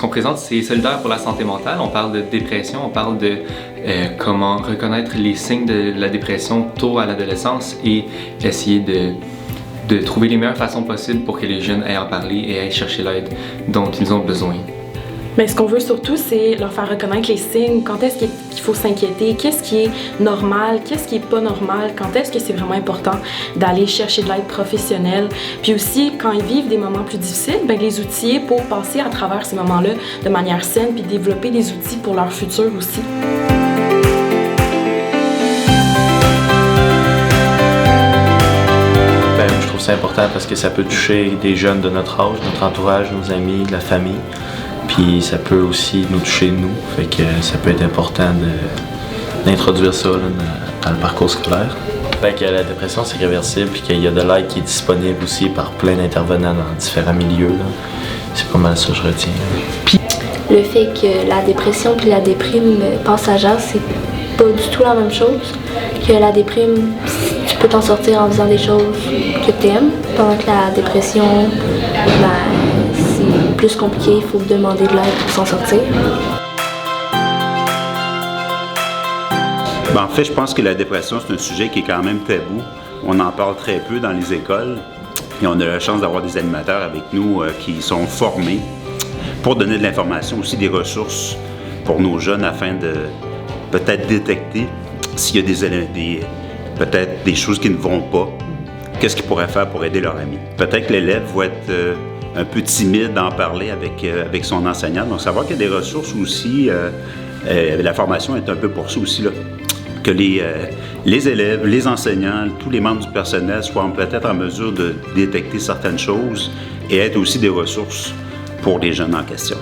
qu'on présente, c'est Solidaires pour la santé mentale. On parle de dépression, on parle de comment reconnaître les signes de la dépression tôt à l'adolescence et essayer de trouver les meilleures façons possibles pour que les jeunes aient à en parler et aient chercher l'aide dont ils ont besoin. Mais ce qu'on veut surtout, c'est leur faire reconnaître les signes, quand est-ce qu'il faut s'inquiéter, qu'est-ce qui est normal, qu'est-ce qui est pas normal, quand est-ce que c'est vraiment important d'aller chercher de l'aide professionnelle. Puis aussi, quand ils vivent des moments plus difficiles, bien, les outiller pour passer à travers ces moments-là de manière saine, puis développer des outils pour leur futur aussi. Je trouve ça important parce que ça peut toucher des jeunes de notre âge, notre entourage, nos amis, la famille. Puis ça peut aussi nous toucher nous, fait que ça peut être important d'introduire ça là, dans le parcours scolaire. Fait que la dépression c'est réversible puis qu'il y a de l'aide qui est disponible aussi par plein d'intervenants dans différents milieux. Là. C'est pas mal ça que je retiens. Puis le fait que la dépression puis la déprime passagère, c'est pas du tout la même chose. Que la déprime, tu peux t'en sortir en faisant des choses que t'aimes, pendant que la dépression, c'est plus compliqué, il faut demander de l'aide pour s'en sortir. En fait, je pense que la dépression, c'est un sujet qui est quand même tabou. On en parle très peu dans les écoles et on a la chance d'avoir des animateurs avec nous qui sont formés pour donner de l'information, aussi des ressources pour nos jeunes afin de peut-être détecter s'il y a peut-être des choses qui ne vont pas. Qu'est-ce qu'ils pourraient faire pour aider leur ami? Peut-être que l'élève va être un peu timide d'en parler avec son enseignant. Donc, savoir qu'il y a des ressources aussi, la formation est un peu pour ça aussi, là. Que les élèves, les enseignants, tous les membres du personnel soient peut-être en mesure de détecter certaines choses et être aussi des ressources pour les jeunes en question.